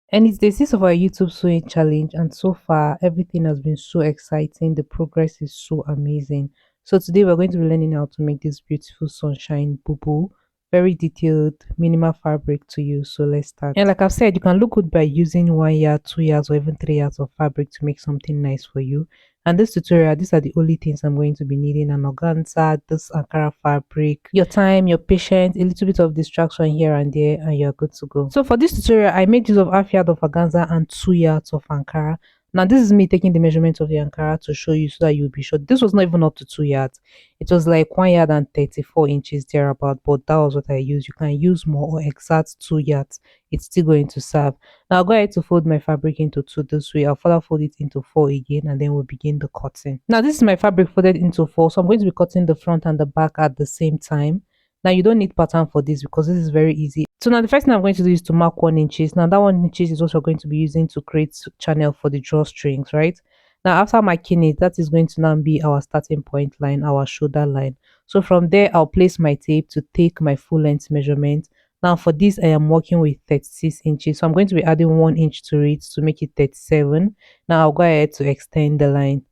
And it's the 6th of our YouTube sewing challenge, and so far everything has been so exciting. The progress is so amazing. So today we're going to be learning how to make this beautiful sunshine bubu. Very detailed, minimal fabric to use. So let's start. And like I've said, you can look good by using 1 yard, 2 yards, or even 3 yards of fabric to make something nice for you. And this tutorial, these are the only things I'm going to be needing: an organza, this Ankara fabric, your time, your patience, a little bit of distraction here and there, and you're good to go. So for this tutorial, I made use of half yard of organza and 2 yards of Ankara. Now this is me taking the measurement of the Ankara to show you so that you'll be sure. This was not even up to 2 yards. It was like 1 yard and 34 inches thereabout, but that was what I used. You can use more or exact 2 yards. It's still going to serve. Now I'll go ahead to fold my fabric into two this way. I'll further fold it into four again, and then we'll begin the cutting. Now this is my fabric folded into four, so I'm going to be cutting the front and the back at the same time. Now you don't need pattern for this because this is very easy. So now the first thing I'm going to do is to mark 1 inches. Now that 1 inches is what we're going to be using to create channel for the drawstrings, right? Now after marking it, that is going to now be our starting point line, our shoulder line. So from there, I'll place my tape to take my full length measurement. Now for this, I am working with 36 inches. So I'm going to be adding 1 inch to it to make it 37. Now I'll go ahead to extend the line.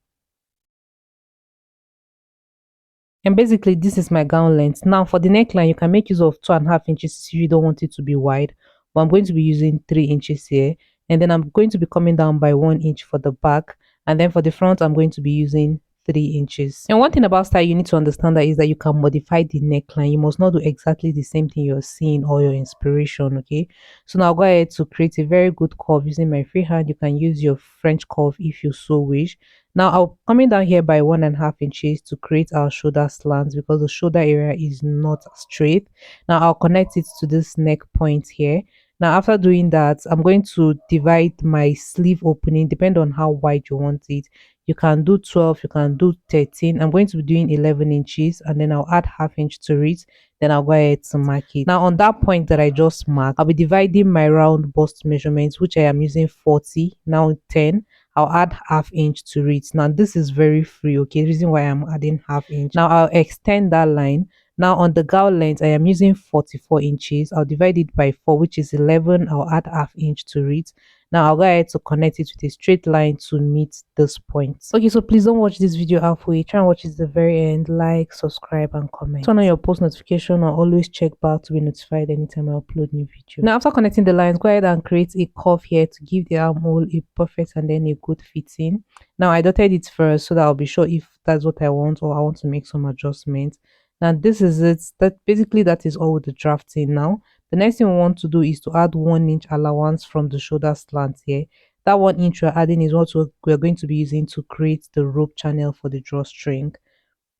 And basically, this is my gown length. Now for the neckline, you can make use of 2.5 inches if you don't want it to be wide. But I'm going to be using 3 inches here. And then I'm going to be coming down by 1 inch for the back. And then for the front, I'm going to be using 3 inches. And one thing about style you need to understand that is that you can modify the neckline. You must not do exactly the same thing you're seeing or your inspiration. Okay, so now I'll go ahead to create a very good curve using my free hand. You can use your French curve if you so wish. Now I'll coming down here by 1.5 inches to create our shoulder slants because the shoulder area is not straight. Now I'll connect it to this neck point here. Now after doing that, I'm going to divide my sleeve opening depending on how wide you want it. You can do 12, you can do 13. I'm going to be doing 11 inches, and then I'll add half inch to it. Then I'll go ahead to mark it. Now on that point that I just marked, I'll be dividing my round bust measurements, which I am using 40, now 10. I'll add half inch to it. Now this is very free, okay? The reason why I'm adding half inch. Now I'll extend that line. Now on the gown length, I am using 44 inches. I'll divide it by 4, which is 11. I'll add half inch to it. Now I'll go ahead to connect it with a straight line to meet this point. Okay, so please don't watch this video halfway. Try and watch it to the very end. Like, subscribe, and comment. Turn on your post notification or always check back to be notified anytime I upload new video. Now after connecting the lines, go ahead and create a curve here to give the armhole a perfect and then a good fitting. Now I dotted it first so that I'll be sure if that's what I want or I want to make some adjustments. Now this is it. That is all with the drafting. Now the next thing we want to do is to add 1 inch allowance from the shoulder slant here. That 1 inch we're adding is what we're going to be using to create the rope channel for the drawstring.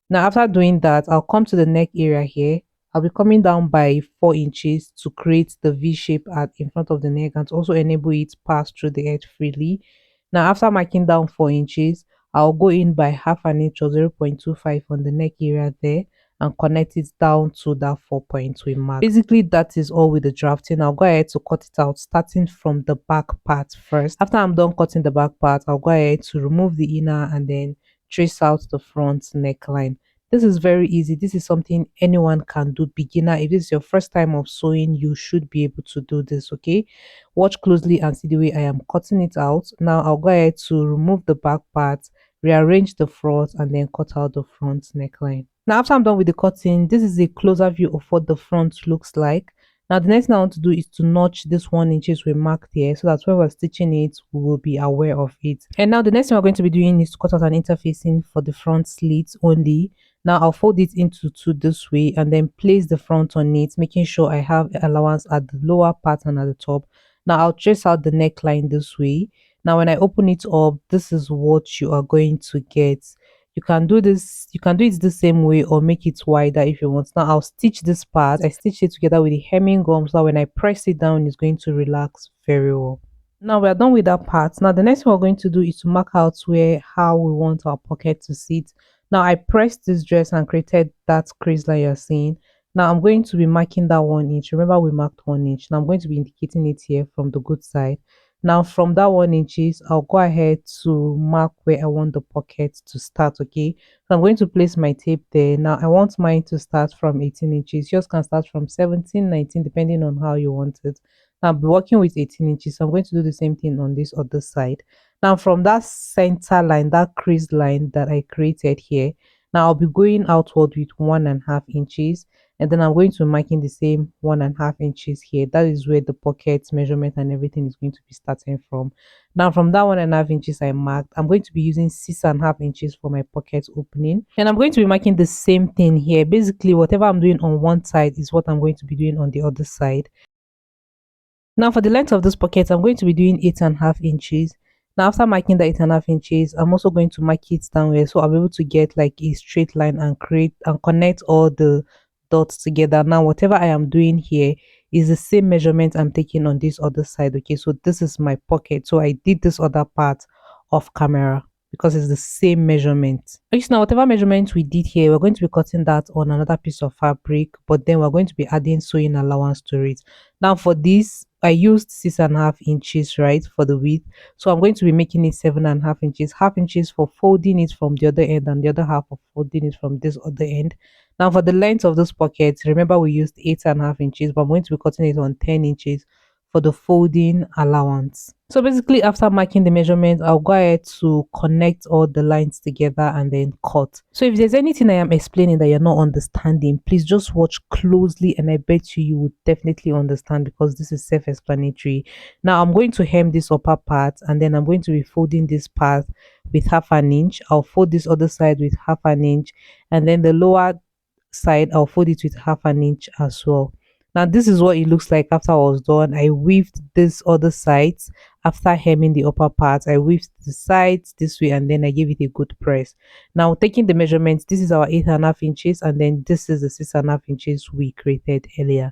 Now after doing that, I'll come to the neck area here. I'll be coming down by 4 inches to create the V shape at in front of the neck and to also enable it to pass through the edge freely. Now after marking down 4 inches, I'll go in by half an inch or 0.25 on the neck area there and connect it down to that 4 point we mark. Basically, that is all with the drafting. I'll go ahead to cut it out starting from the back part first. After I'm done cutting the back part, I'll go ahead to remove the inner and then trace out the front neckline. This is very easy. This is something anyone can do. Beginner, if this is your first time of sewing, you should be able to do this. Okay, watch closely and see the way I am cutting it out. Now I'll go ahead to remove the back part, rearrange the front, and then cut out the front neckline. Now after I'm done with the cutting, this is a closer view of what the front looks like. Now the next thing I want to do is to notch this 1 inches we marked here so that when we're stitching it, we will be aware of it. And now the next thing we're going to be doing is to cut out an interfacing for the front slits only. Now I'll fold it into two this way and then place the front on it, making sure I have allowance at the lower part and at the top. Now I'll trace out the neckline this way. Now when I open it up, this is what you are going to get. You can do this, you can do it the same way or make it wider if you want. Now I'll stitch this part. I stitch it together with the hemming gum so that when I press it down, it's going to relax very well. Now we are done with that part. Now the next thing we're going to do is to mark out how we want our pocket to sit. Now I pressed this dress and created that crease line you're seeing. Now I'm going to be marking that 1 inch. Remember we marked 1 inch. Now I'm going to be indicating it here from the good side. Now from that 1 inches, I'll go ahead to mark where I want the pocket to start. Okay, so I'm going to place my tape there. Now I want mine to start from 18 inches. Yours can start from 17, 19 depending on how you want it. Now I'll be working with 18 inches, so I'm going to do the same thing on this other side. Now from that center line, that crease line that I created here, now I'll be going outward with 1.5 inches, and then I'm going to be marking the same 1.5 inches here. That is where the pocket measurement and everything is going to be starting from. Now from that 1.5 inches I marked, I'm going to be using 6.5 inches for my pocket opening, and I'm going to be marking the same thing here. Basically whatever I'm doing on one side is what I'm going to be doing on the other side. Now for the length of this pocket, I'm going to be doing 8.5 inches. Now after marking the 8.5 inches, I'm also going to mark it downward, so I'll be able to get like a straight line and create and connect all the dots together. Now whatever I am doing here is the same measurement I'm taking on this other side. Okay, so this is my pocket, so I did this other part off camera because it's the same measurement. Okay, so now whatever measurement we did here, we're going to be cutting that on another piece of fabric, but then we're going to be adding sewing allowance to it. Now for this, I used 6.5 inches, right, for the width. So I'm going to be making it 7.5 inches, half inches for folding it from the other end and the other half of folding it from this other end. Now for the length of this pocket, remember we used 8.5 inches, but I'm going to be cutting it on 10 inches for the folding allowance. So basically after marking the measurement, I'll go ahead to connect all the lines together and then cut. So if there's anything I am explaining that you're not understanding, please just watch closely and I bet you would definitely understand because this is self-explanatory. Now I'm going to hem this upper part and then I'm going to be folding this part with 1/2 inch. I'll fold this other side with 1/2 inch, and then the lower side I'll fold it with 1/2 inch as well. Now this is what it looks like after I was done. I weaved this other sides after hemming the upper part. I weaved the sides this way and then I gave it a good press. Now taking the measurements, this is our 8.5 inches and then this is the 6.5 inches we created earlier.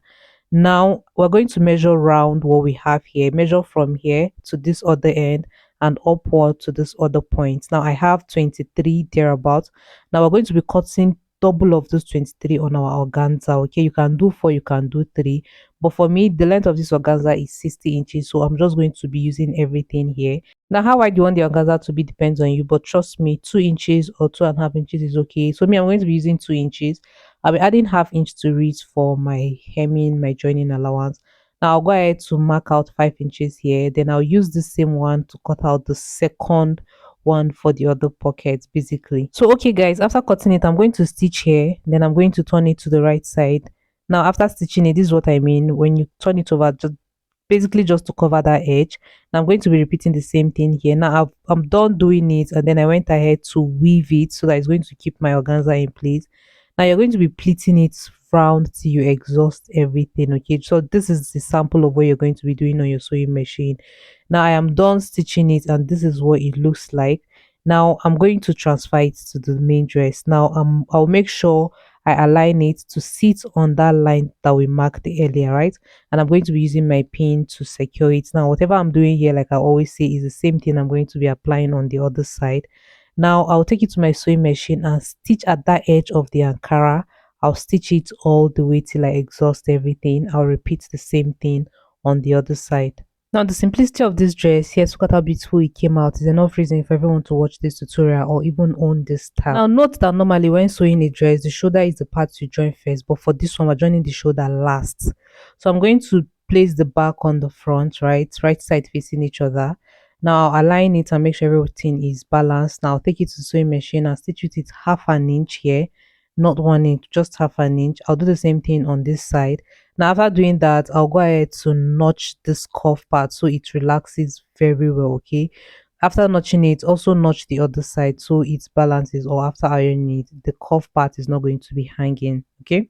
Now we're going to measure round what we have here. Measure from here to this other end and upward to this other point. Now I have 23 thereabouts. Now we're going to be cutting double of those 23 on our organza. Okay, you can do 4, you can do 3, but for me the length of this organza is 60 inches, so I'm just going to be using everything here. Now how wide you want the organza to be depends on you, but trust me, 2 inches or 2.5 inches is okay. So me, I'm going to be using 2 inches. I'll be adding 1/2 inch to it for my hemming, my joining allowance. Now I'll go ahead to mark out 5 inches here, then I'll use the same one to cut out the second one for the other pocket basically. So okay guys, after cutting it, I'm going to stitch here, then I'm going to turn it to the right side. Now after stitching it, this is what I mean when you turn it over, just basically just to cover that edge. Now I'm going to be repeating the same thing here. Now I'm done doing it and then I went ahead to weave it so that it's going to keep my organza in place. Now you're going to be pleating it round till you exhaust everything. Okay, so this is the sample of what you're going to be doing on your sewing machine. Now I am done stitching it and this is what it looks like. Now I'm going to transfer it to the main dress. Now I'll make sure I align it to sit on that line that we marked earlier, right? And I'm going to be using my pin to secure it. Now whatever I'm doing here, like I always say, is the same thing I'm going to be applying on the other side. Now I'll take it to my sewing machine and stitch at that edge of the Ankara. I'll stitch it all the way till I exhaust everything. I'll repeat the same thing on the other side. Now the simplicity of this dress, here's look at how beautiful it came out, is enough reason for everyone to watch this tutorial or even own this style. Now note that normally when sewing a dress, the shoulder is the part you join first, but for this one we're joining the shoulder last. So I'm going to place the back on the front, right side facing each other. Now I'll align it and make sure everything is balanced. Now I'll take it to the sewing machine and stitch with it 1/2 inch here, not 1 inch, just 1/2 inch. I'll do the same thing on this side. Now after doing that, I'll go ahead to notch this cuff part so it relaxes very well. Okay, after notching it, also notch the other side so it balances, or after ironing it, the cuff part is not going to be hanging. Okay,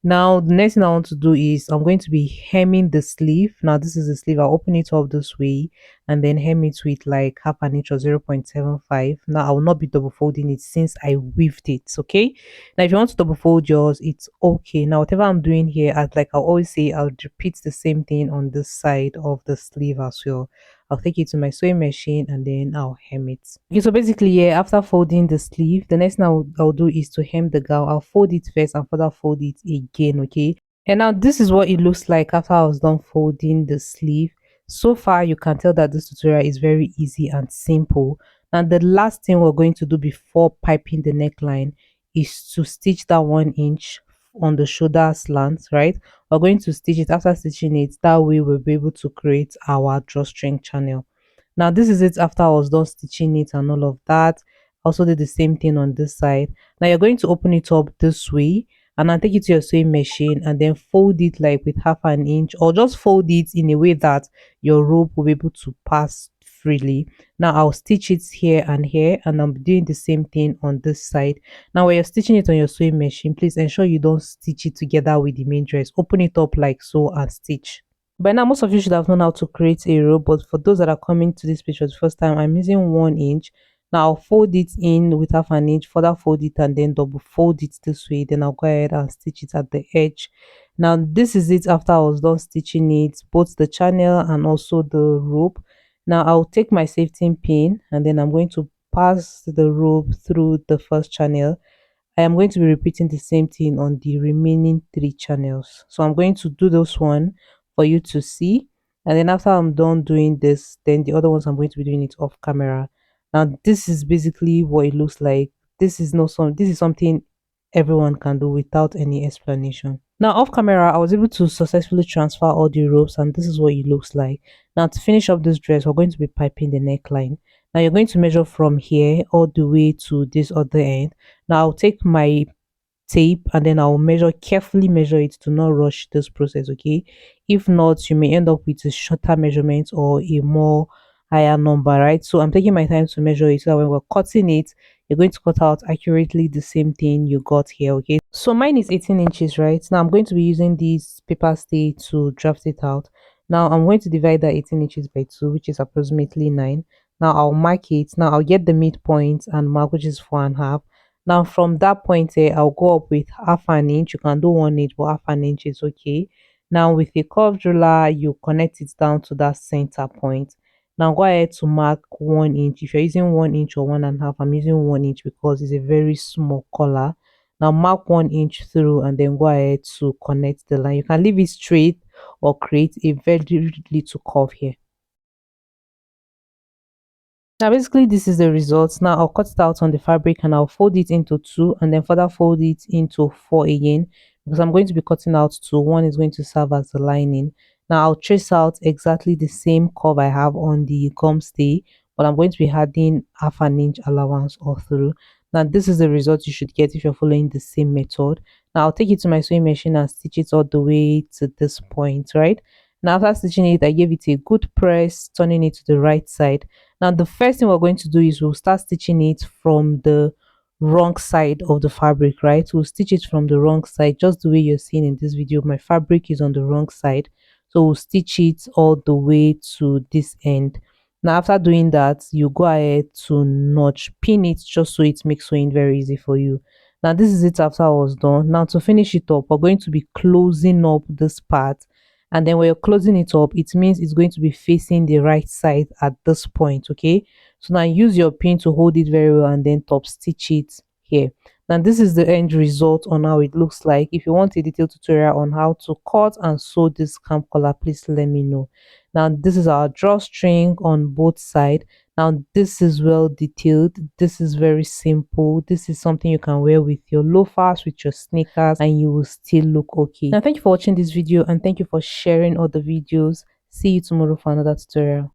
now the next thing I want to do is I'm going to be hemming the sleeve. Now this is the sleeve. I'll open it up this way and then hem it with like 1/2 inch or 0.75. Now I will not be double folding it since I weaved it. Okay, now if you want to double fold yours, it's okay. Now whatever I'm doing here, as like I always say, I'll repeat the same thing on this side of the sleeve as well. I'll take it to my sewing machine and then I'll hem it. Okay, so basically, yeah, after folding the sleeve, the next thing I'll do is to hem the gown. I'll fold it first and further fold it again. Okay, and now this is what it looks like after I was done folding the sleeve. So far you can tell that this tutorial is very easy and simple. And the last thing we're going to do before piping the neckline is to stitch that 1 inch on the shoulder slant, right? We're going to stitch it. After stitching it, that way we'll be able to create our drawstring channel. Now this is it after I was done stitching it and all of that. Also did the same thing on this side. Now you're going to open it up this way and then take it to your sewing machine and then fold it like with half an inch, or just fold it in a way that your rope will be able to pass freely. Now I'll stitch it here, and I'm doing the same thing on this side. Now when you're stitching it on your sewing machine, please ensure you don't stitch it together with the main dress. Open it up like so and stitch. By now, most of you should have known how to create a row, but for those that are coming to this page for the first time, I'm using 1 inch. Now I'll fold it in with half an inch, further fold it and then double fold it this way. Then I'll go ahead and stitch it at the edge. Now this is it after I was done stitching it, both the channel and also the rope. Now I'll take my safety pin and then I'm going to pass the rope through the first channel. I am going to be repeating the same thing on the remaining 3 channels. So I'm going to do this one for you to see, and then after I'm done doing this, then the other ones I'm going to be doing it off camera. Now this is basically what it looks like. This is something everyone can do without any explanation. Now off camera, I was able to successfully transfer all the ropes, and this is what it looks like. Now to finish up this dress, we're going to be piping the neckline. Now you're going to measure from here all the way to this other end. Now I'll take my tape and then I'll carefully measure it to not rush this process, okay? If not, you may end up with a shorter measurement or a more higher number, right? So I'm taking my time to measure it so that when we're cutting it, you're going to cut out accurately the same thing you got here, okay? So mine is 18 inches, right? Now I'm going to be using this paper stay to draft it out. Now I'm going to divide that 18 inches by 2, which is approximately 9. Now I'll mark it. Now I'll get the midpoint and mark, which is 4.5. Now from that point here, I'll go up with half an inch. You can do 1 inch, but half an inch is okay. Now with a curved ruler, you connect it down to that center point. Now go ahead to mark 1 inch. If you're using 1 inch or 1.5, I'm using 1 inch because it's a very small collar. Now mark 1 inch through and then go ahead to connect the line. You can leave it straight or create a very little curve here. Now basically this is the results. Now I'll cut it out on the fabric and I'll fold it into 2 and then further fold it into 4 again, because I'm going to be cutting out 2. One is going to serve as the lining. Now I'll trace out exactly the same curve I have on the gum stay, but I'm going to be adding half an inch allowance all through. Now this is the result you should get if you're following the same method. Now I'll take it to my sewing machine and stitch it all the way to this point, right? Now after stitching it, I gave it a good press, turning it to the right side. Now the first thing we're going to do is we'll start stitching it from the wrong side of the fabric, right? We'll stitch it from the wrong side, just the way you're seeing in this video. My fabric is on the wrong side, so we'll stitch it all the way to this end. Now after doing that, you go ahead to notch pin it just so it makes sewing very easy for you. Now this is it after I was done. Now to finish it up, we're going to be closing up this part, and then when you're closing it up, it means it's going to be facing the right side at this point, okay? So now use your pin to hold it very well and then top stitch it here. Now this is the end result on how it looks like. If you want a detailed tutorial on how to cut and sew this camp collar, please let me know. Now this is our drawstring on both sides. Now this is well detailed. This is very simple. This is something you can wear with your loafers, with your sneakers, and you will still look okay. Now thank you for watching this video and thank you for sharing all the videos. See you tomorrow for another tutorial.